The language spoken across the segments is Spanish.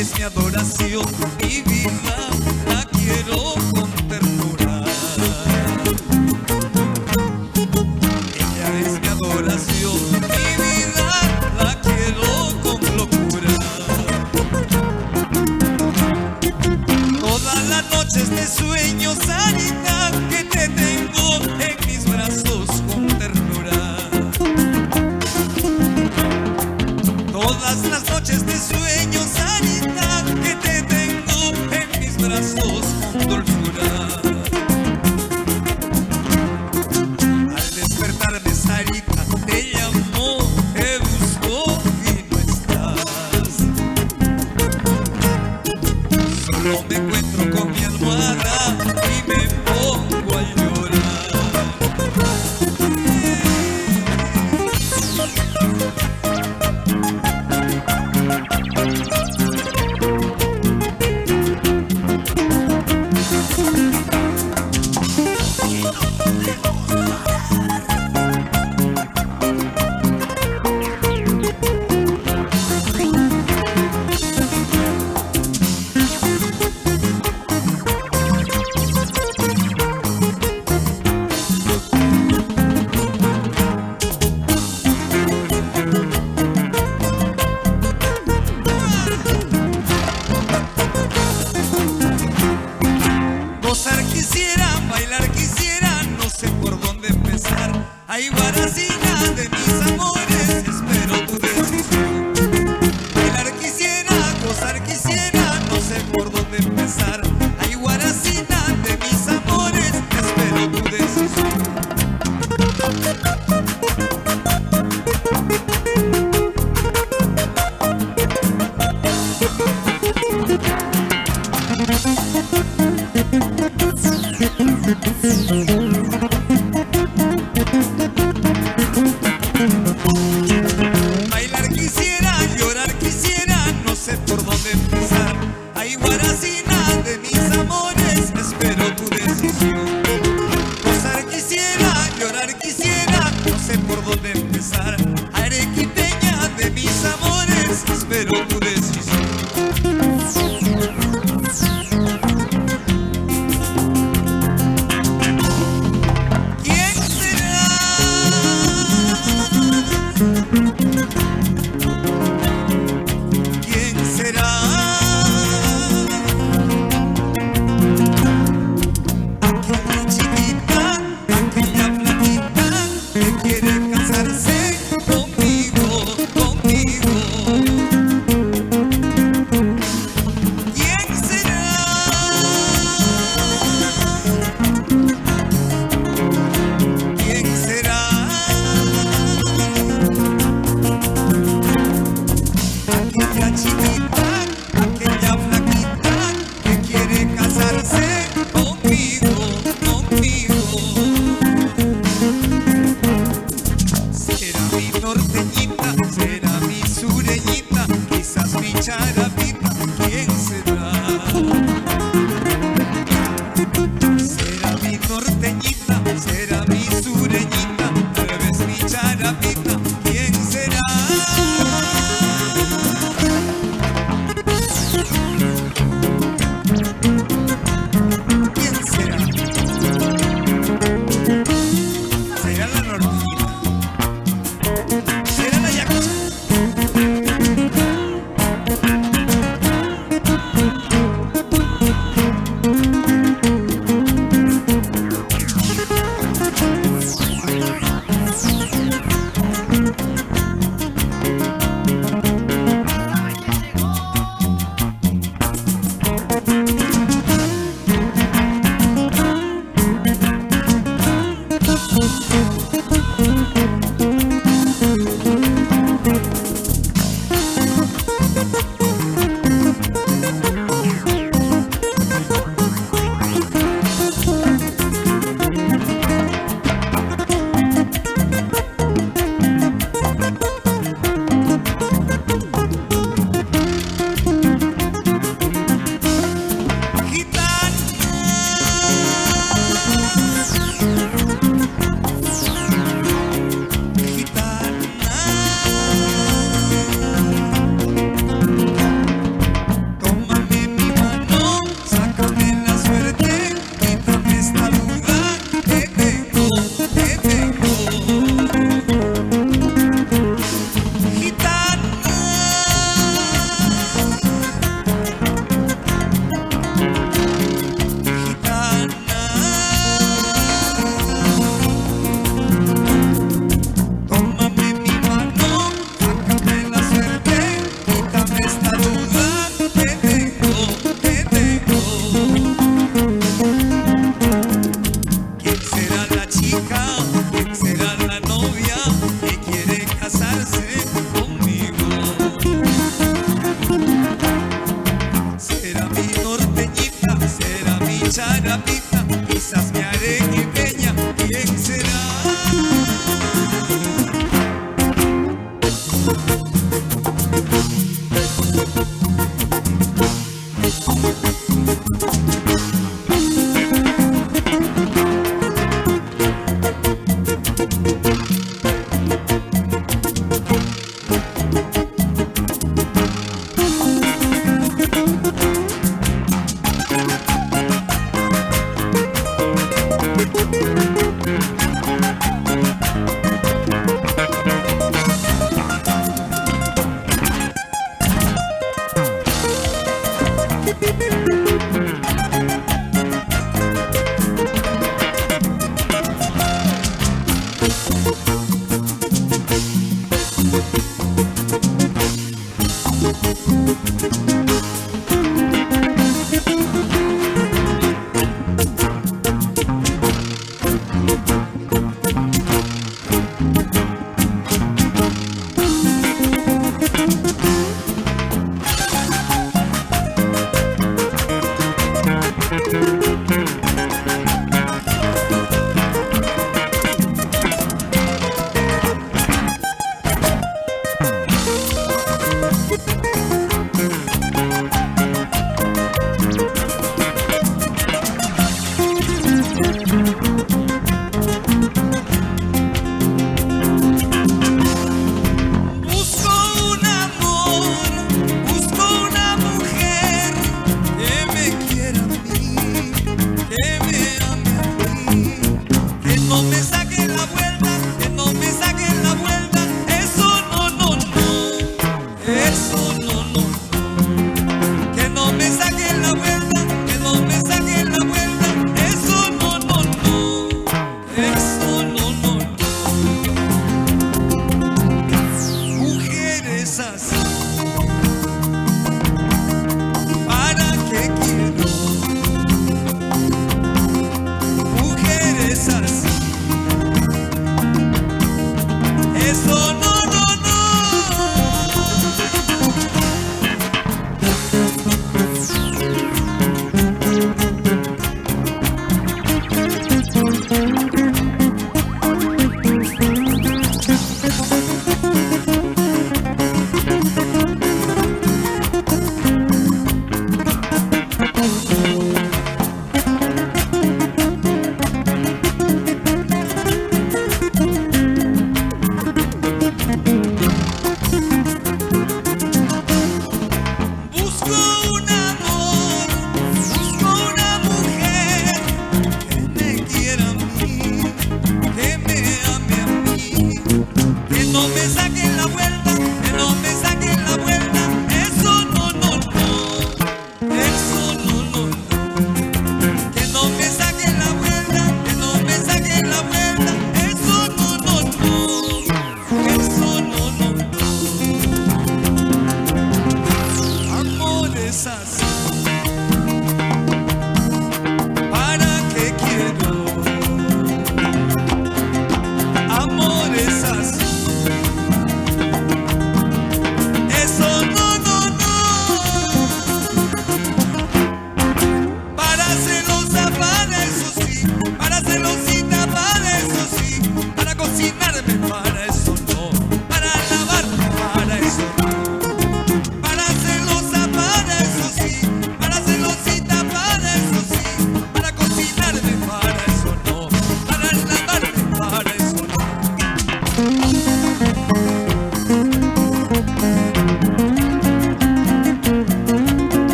es mi adoración, mi vida la quiero con ternura. Ella es mi adoración, mi vida la quiero con locura. Todas las noches de sueño, Sarita, que te tengo en mis brazos con ternura. Todas las noches de sueño, Sarita, que te tengo en mis brazos con dulzura. Al despertarme, Sarita, te llamo, te busco y no estás. Solo me encuentro con mi almohada y me pongo a llorar. Gozar quisiera, bailar quisiera, no sé por dónde empezar. Ay, guaracina de mis amores, espero tu decisión. Bailar quisiera, gozar quisiera, no sé por dónde empezar. Ay, guaracina de mis amores, espero tu decisión. Bailar quisiera, llorar quisiera, no sé por dónde empezar. Ay, guaracina de mis amores, espero tu decisión. Gozar quisiera, llorar quisiera, no sé por dónde empezar. Arequipeña de mis amores, espero tu decisión. Quiere casarse conmigo, conmigo. garapita, quizás me haré quiteña, ¿quién será?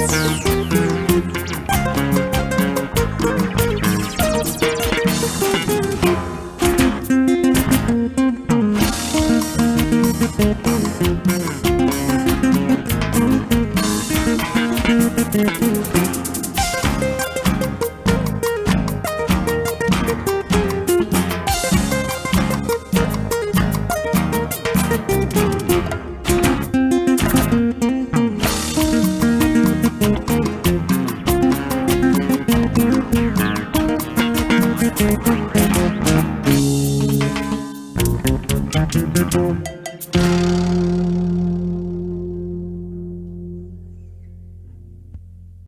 Thank you.